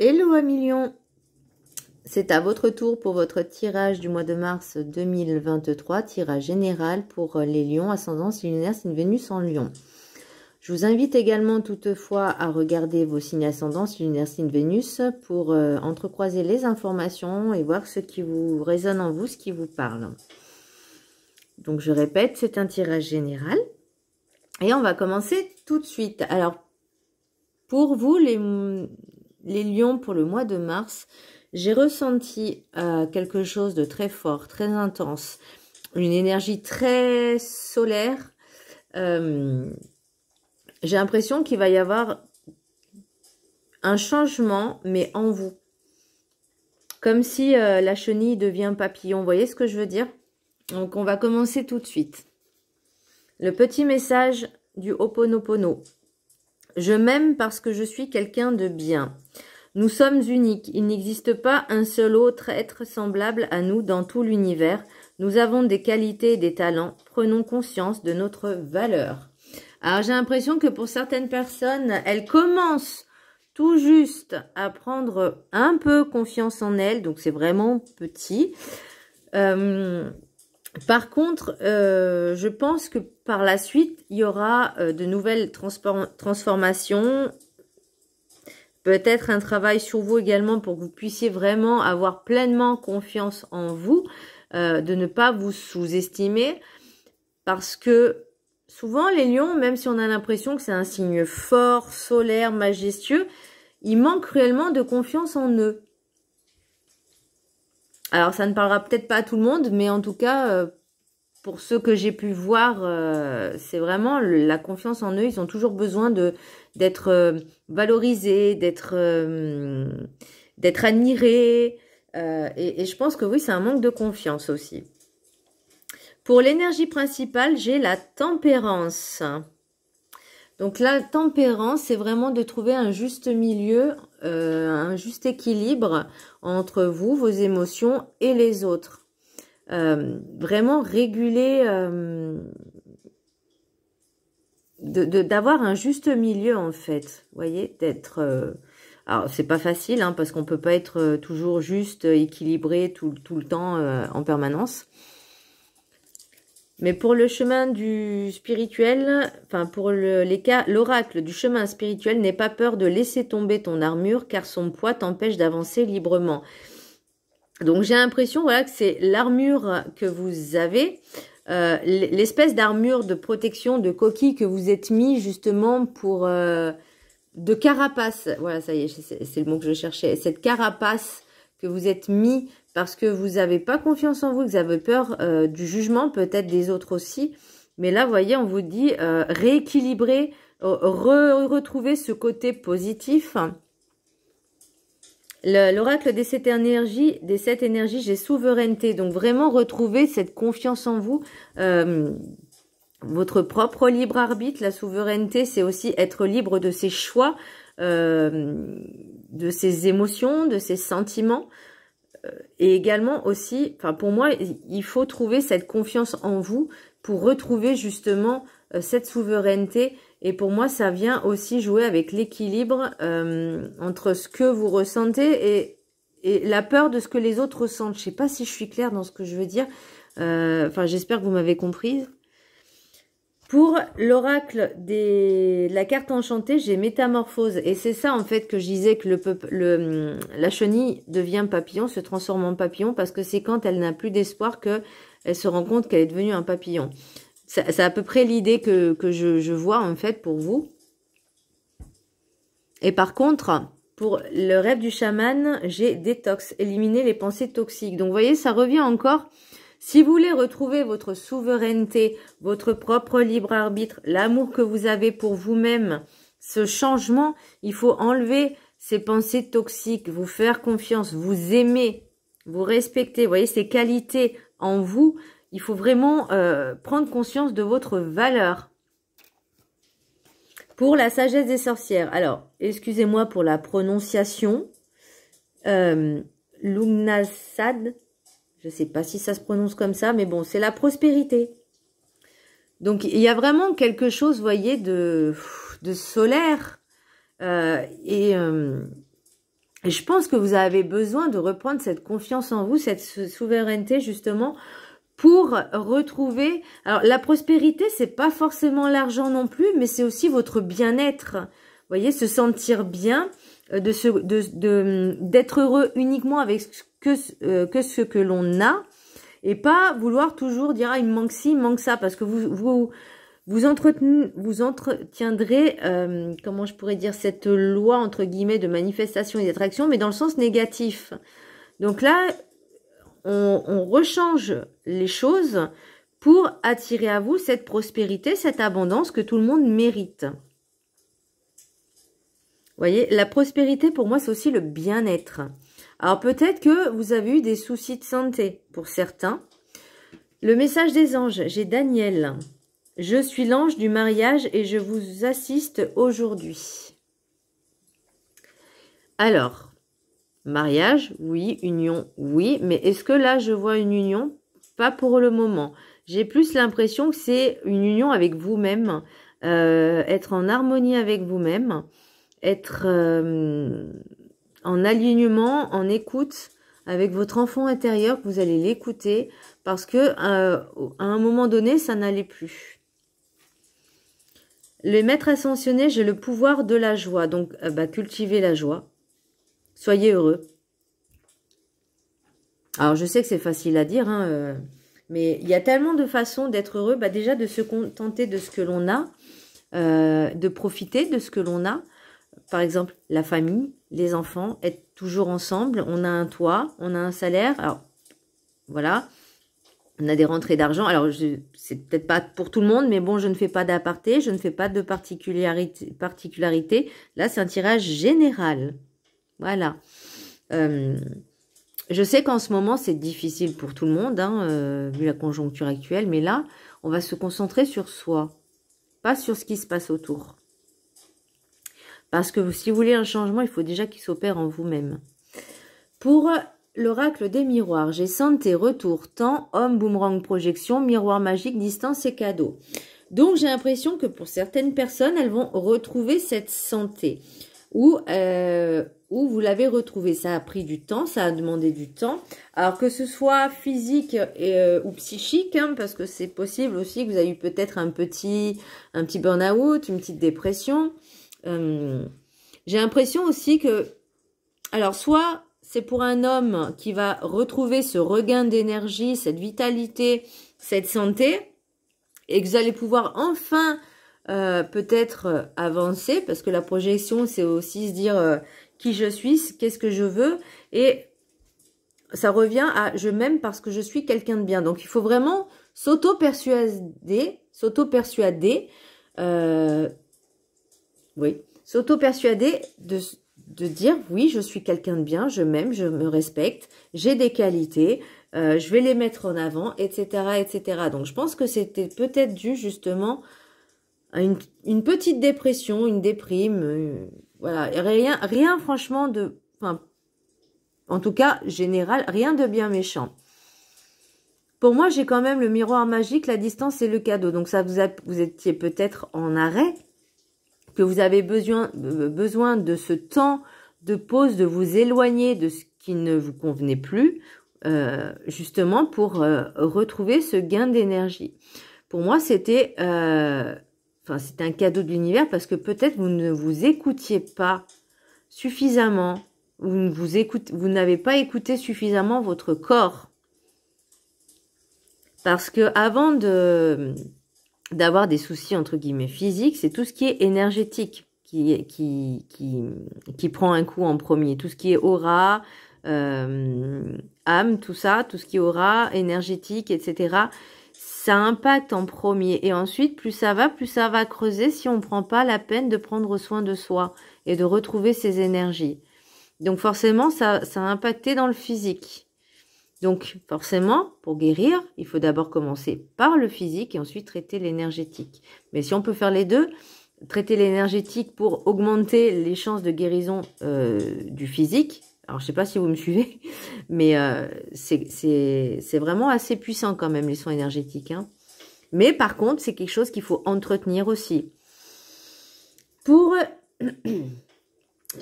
Hello amis lions, c'est à votre tour pour votre tirage du mois de mars 2023, tirage général pour les lions, ascendance lunaire, signe Vénus en lion. Je vous invite également toutefois à regarder vos signes ascendance lunaire, signe Vénus pour entrecroiser les informations et voir ce qui vous résonne en vous, ce qui vous parle. Donc je répète, c'est un tirage général et on va commencer tout de suite. Alors pour vous les lions, pour le mois de mars, j'ai ressenti quelque chose de très fort, très intense, une énergie très solaire. J'ai l'impression qu'il va y avoir un changement, mais en vous. Comme si la chenille devient papillon. Vous voyez ce que je veux dire? Donc, on va commencer tout de suite. Le petit message du Ho'oponopono. Je m'aime parce que je suis quelqu'un de bien. Nous sommes uniques. Il n'existe pas un seul autre être semblable à nous dans tout l'univers. Nous avons des qualités et des talents. Prenons conscience de notre valeur. Alors, j'ai l'impression que pour certaines personnes, elles commencent tout juste à prendre un peu confiance en elles. Donc, c'est vraiment petit. Par contre, je pense que par la suite, il y aura de nouvelles transformations. Peut-être un travail sur vous également pour que vous puissiez vraiment avoir pleinement confiance en vous. De ne pas vous sous-estimer. Parce que souvent, les lions, même si on a l'impression que c'est un signe fort, solaire, majestueux, ils manquent réellement de confiance en eux. Alors, ça ne parlera peut-être pas à tout le monde, mais en tout cas, pour ceux que j'ai pu voir, c'est vraiment la confiance en eux. Ils ont toujours besoin d'être valorisés, d'être admirés. Et je pense que oui, c'est un manque de confiance aussi. Pour l'énergie principale, j'ai la tempérance. Donc la tempérance, c'est vraiment de trouver un juste milieu, un juste équilibre entre vous, vos émotions et les autres. Vraiment réguler, d'avoir un juste milieu en fait. Vous voyez, d'être... alors c'est pas facile hein, parce qu'on peut pas être toujours juste, équilibré tout le temps en permanence. Mais pour le chemin du spirituel, enfin pour l'oracle du chemin spirituel, n'aie pas peur de laisser tomber ton armure car son poids t'empêche d'avancer librement. Donc j'ai l'impression voilà, que c'est l'armure que vous avez, l'espèce d'armure de protection, de coquille que vous êtes mis justement pour... de carapace, voilà ça y est, c'est le mot que je cherchais, cette carapace que vous êtes mis parce que vous n'avez pas confiance en vous, que vous avez peur du jugement, peut-être des autres aussi. Mais là, vous voyez, on vous dit rééquilibrer, retrouver ce côté positif. L'oracle des 7 énergies, j'ai souveraineté. Donc vraiment retrouver cette confiance en vous, votre propre libre arbitre. La souveraineté, c'est aussi être libre de ses choix, de ses émotions, de ses sentiments. Et également aussi, enfin pour moi, il faut trouver cette confiance en vous pour retrouver justement cette souveraineté. Et pour moi, ça vient aussi jouer avec l'équilibre entre ce que vous ressentez et la peur de ce que les autres ressentent. Je sais pas si je suis claire dans ce que je veux dire. Enfin, j'espère que vous m'avez comprise. Pour l'oracle de la carte enchantée, j'ai métamorphose. Et c'est ça, en fait, que je disais que la chenille devient papillon, se transforme en papillon, parce que c'est quand elle n'a plus d'espoir qu'elle se rend compte qu'elle est devenue un papillon. C'est à peu près l'idée que je vois, en fait, pour vous. Et par contre, pour le rêve du chaman, j'ai détox, éliminer les pensées toxiques. Donc, vous voyez, ça revient encore... Si vous voulez retrouver votre souveraineté, votre propre libre arbitre, l'amour que vous avez pour vous-même, ce changement, il faut enlever ces pensées toxiques, vous faire confiance, vous aimer, vous respecter. Vous voyez, ces qualités en vous, il faut vraiment prendre conscience de votre valeur. Pour la sagesse des sorcières, alors, excusez-moi pour la prononciation, Lugnasad. Je ne sais pas si ça se prononce comme ça, mais bon, c'est la prospérité. Donc, il y a vraiment quelque chose, vous voyez, de solaire. Et je pense que vous avez besoin de reprendre cette confiance en vous, cette souveraineté justement, pour retrouver... Alors, la prospérité, c'est pas forcément l'argent non plus, mais c'est aussi votre bien-être. Vous voyez, se sentir bien, d'être heureux uniquement avec ce que l'on a, et pas vouloir toujours dire, ah, il me manque ci, il me manque ça, parce que vous entretiendrez, comment je pourrais dire, cette loi, entre guillemets, de manifestation et d'attraction, mais dans le sens négatif. Donc là, on rechange les choses pour attirer à vous cette prospérité, cette abondance que tout le monde mérite. Vous voyez, la prospérité, pour moi, c'est aussi le bien-être. Alors, peut-être que vous avez eu des soucis de santé, pour certains. Le message des anges, j'ai Daniel. Je suis l'ange du mariage et je vous assiste aujourd'hui. Alors, mariage, oui. Union, oui. Mais est-ce que là, je vois une union? Pas pour le moment. J'ai plus l'impression que c'est une union avec vous-même. Être en harmonie avec vous-même. Être en alignement, en écoute avec votre enfant intérieur, que vous allez l'écouter. Parce que à un moment donné, ça n'allait plus. Les maîtres ascensionnés, j'ai le pouvoir de la joie. Donc, cultivez la joie. Soyez heureux. Alors, je sais que c'est facile à dire, hein, mais il y a tellement de façons d'être heureux. Déjà, de se contenter de ce que l'on a, de profiter de ce que l'on a. Par exemple, la famille, les enfants, être toujours ensemble. On a un toit, on a un salaire. Alors, voilà. On a des rentrées d'argent. Alors, c'est peut-être pas pour tout le monde, mais bon, je ne fais pas d'aparté, je ne fais pas de particularité. Là, c'est un tirage général. Voilà. Je sais qu'en ce moment, c'est difficile pour tout le monde, hein, vu la conjoncture actuelle. Mais là, on va se concentrer sur soi, pas sur ce qui se passe autour. Parce que si vous voulez un changement, il faut déjà qu'il s'opère en vous-même. Pour... l'oracle des miroirs, j'ai santé, retour, temps, homme, boomerang, projection, miroir magique, distance et cadeau. Donc, j'ai l'impression que pour certaines personnes, elles vont retrouver cette santé. Ou vous l'avez retrouvée. Ça a pris du temps, ça a demandé du temps. Alors que ce soit physique ou psychique, hein, parce que c'est possible aussi que vous avez eu peut-être un petit burn-out, une petite dépression. J'ai l'impression aussi que... Alors, soit... c'est pour un homme qui va retrouver ce regain d'énergie, cette vitalité, cette santé, et que vous allez pouvoir enfin peut-être avancer, parce que la projection, c'est aussi se dire qui je suis, qu'est-ce que je veux, et ça revient à je m'aime parce que je suis quelqu'un de bien. Donc, il faut vraiment s'auto-persuader, de dire oui, je suis quelqu'un de bien, je m'aime, je me respecte, j'ai des qualités, je vais les mettre en avant, etc., etc. Donc, je pense que c'était peut-être dû justement à une petite dépression, une déprime, voilà, rien franchement de, enfin, en tout cas général, rien de bien méchant. Pour moi, j'ai quand même le miroir magique, la distance et le cadeau. Donc, ça vous étiez peut-être en arrêt, que vous avez besoin de ce temps de pause, de vous éloigner de ce qui ne vous convenait plus, justement pour retrouver ce gain d'énergie. Pour moi, c'était c'était un cadeau de l'univers parce que peut-être vous ne vous écoutiez pas suffisamment, vous n'avez pas écouté suffisamment votre corps. Parce que avant d'avoir des soucis entre guillemets physiques, c'est tout ce qui est énergétique qui prend un coup en premier. Tout ce qui est aura, âme, tout ça, tout ce qui est aura, énergétique, etc. Ça impacte en premier. Et ensuite, plus ça va creuser si on ne prend pas la peine de prendre soin de soi et de retrouver ses énergies. Donc forcément, ça a impacté dans le physique. Donc, forcément, pour guérir, il faut d'abord commencer par le physique et ensuite traiter l'énergétique. Mais si on peut faire les deux, traiter l'énergétique pour augmenter les chances de guérison du physique. Alors, je sais pas si vous me suivez, mais c'est vraiment assez puissant quand même, les soins énergétiques. Hein. Mais par contre, c'est quelque chose qu'il faut entretenir aussi. Pour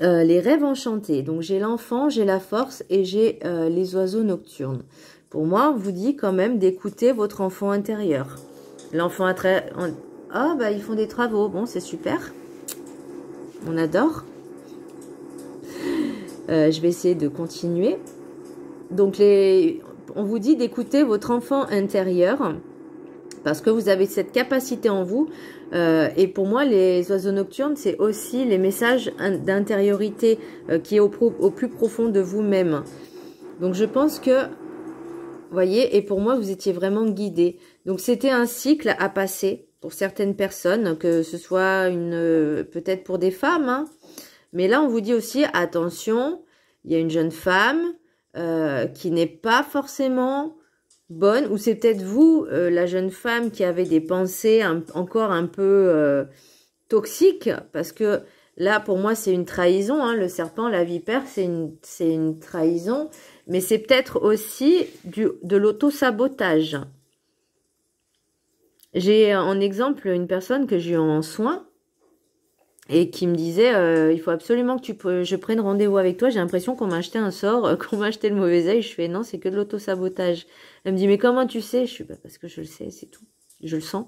les rêves enchantés. Donc j'ai l'enfant, j'ai la force et j'ai les oiseaux nocturnes. Pour moi, on vous dit quand même d'écouter votre enfant intérieur. L'enfant intérieur... Ah, bah ils font des travaux. Bon, c'est super. On adore. Je vais essayer de continuer. Donc on vous dit d'écouter votre enfant intérieur. Parce que vous avez cette capacité en vous. Et pour moi, les oiseaux nocturnes, c'est aussi les messages d'intériorité qui est au plus profond de vous-même. Donc je pense que, vous voyez, et pour moi, vous étiez vraiment guidé. Donc c'était un cycle à passer pour certaines personnes, que ce soit peut-être pour des femmes. Hein. Mais là, on vous dit aussi, attention, il y a une jeune femme qui n'est pas forcément... bonne, ou c'est peut-être vous, la jeune femme, qui avait des pensées encore un peu toxiques, parce que là, pour moi, c'est une trahison, hein, le serpent, la vipère, c'est une trahison, mais c'est peut-être aussi de l'auto-sabotage. J'ai en exemple une personne que j'ai eu en soins, et qui me disait, il faut absolument que je prenne rendez-vous avec toi. J'ai l'impression qu'on m'a acheté un sort, qu'on m'a acheté le mauvais œil. Je fais, non, c'est que de l'auto-sabotage. Elle me dit, mais comment tu sais? Je suis, bah, parce que je le sais, c'est tout. Je le sens.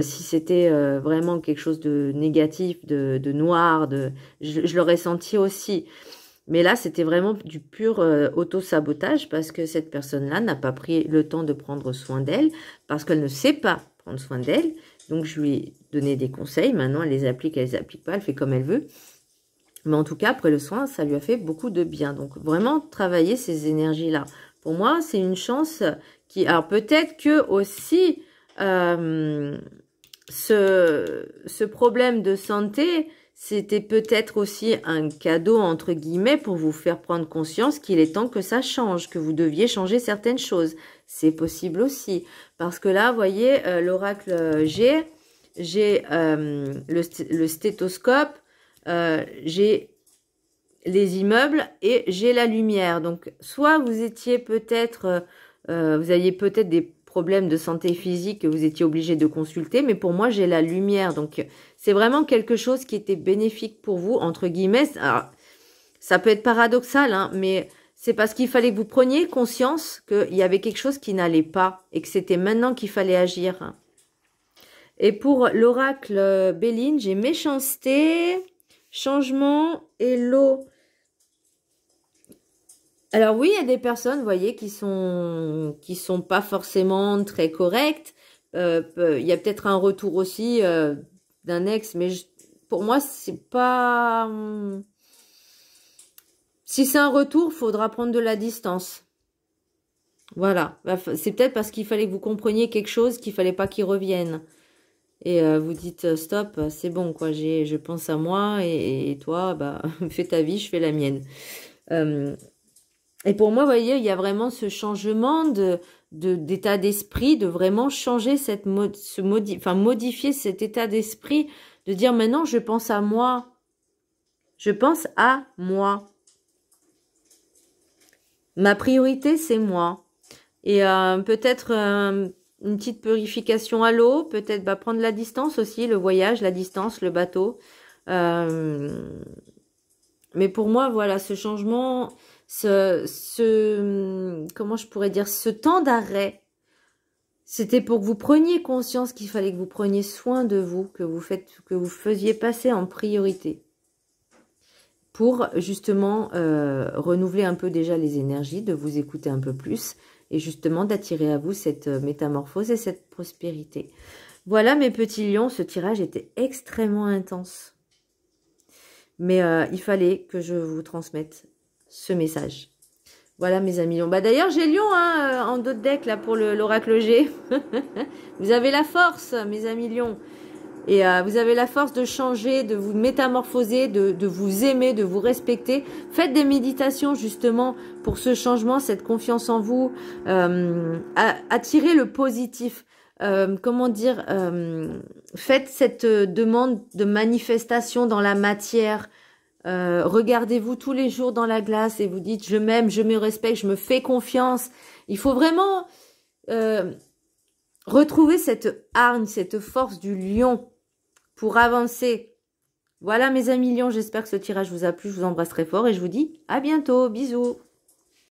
Si c'était vraiment quelque chose de négatif, de noir, je l'aurais senti aussi. Mais là, c'était vraiment du pur auto-sabotage, parce que cette personne-là n'a pas pris le temps de prendre soin d'elle, parce qu'elle ne sait pas prendre soin d'elle. Donc, je lui ai donné des conseils. Maintenant, elle les applique pas. Elle fait comme elle veut. Mais en tout cas, après le soin, ça lui a fait beaucoup de bien. Donc, vraiment, travailler ces énergies-là. Pour moi, c'est une chance qui... Alors, peut-être que aussi, ce problème de santé, c'était peut-être aussi un cadeau, entre guillemets, pour vous faire prendre conscience qu'il est temps que ça change, que vous deviez changer certaines choses. C'est possible aussi. Parce que là, vous voyez, l'oracle j'ai le stéthoscope, j'ai les immeubles et j'ai la lumière. Donc, soit vous étiez peut-être, vous aviez peut-être des problèmes de santé physique que vous étiez obligé de consulter, mais pour moi, j'ai la lumière. Donc, c'est vraiment quelque chose qui était bénéfique pour vous, entre guillemets. Alors, ça peut être paradoxal, hein, mais c'est parce qu'il fallait que vous preniez conscience qu'il y avait quelque chose qui n'allait pas et que c'était maintenant qu'il fallait agir. Et pour l'oracle Béline, j'ai méchanceté, changement et l'eau. Alors oui, il y a des personnes, vous voyez, qui sont pas forcément très correctes. Il y a peut-être un retour aussi d'un ex, mais pour moi, c'est pas... Si c'est un retour, il faudra prendre de la distance. Voilà. C'est peut-être parce qu'il fallait que vous compreniez quelque chose qu'il fallait pas qu'il revienne. Et vous dites stop, c'est bon quoi, je pense à moi et toi, bah fais ta vie, je fais la mienne. Et pour moi, vous voyez, il y a vraiment ce changement d'état d'esprit, de vraiment changer modifier cet état d'esprit, de dire maintenant je pense à moi. Je pense à moi. Ma priorité, c'est moi. Et peut-être une petite purification à l'eau, peut-être prendre la distance aussi, le voyage, la distance, le bateau. Mais pour moi, voilà, ce changement, comment je pourrais dire, ce temps d'arrêt, c'était pour que vous preniez conscience qu'il fallait que vous preniez soin de vous, que vous faisiez passer en priorité. Pour justement renouveler un peu déjà les énergies, de vous écouter un peu plus et justement d'attirer à vous cette métamorphose et cette prospérité. Voilà mes petits lions, ce tirage était extrêmement intense. Mais il fallait que je vous transmette ce message. Voilà mes amis lions. Bah d'ailleurs j'ai lion hein, en d'autres decks là pour l'oracle G. Vous avez la force mes amis lions. Et vous avez la force de changer, de vous métamorphoser, de vous aimer, de vous respecter. Faites des méditations justement pour ce changement, cette confiance en vous. Attirez le positif. Comment dire, faites cette demande de manifestation dans la matière. Regardez-vous tous les jours dans la glace et vous dites je m'aime, je me respecte, je me fais confiance. Il faut vraiment retrouver cette hargne, cette force du lion pour avancer. Voilà mes amis lions, j'espère que ce tirage vous a plu. Je vous embrasse très fort et je vous dis à bientôt. Bisous.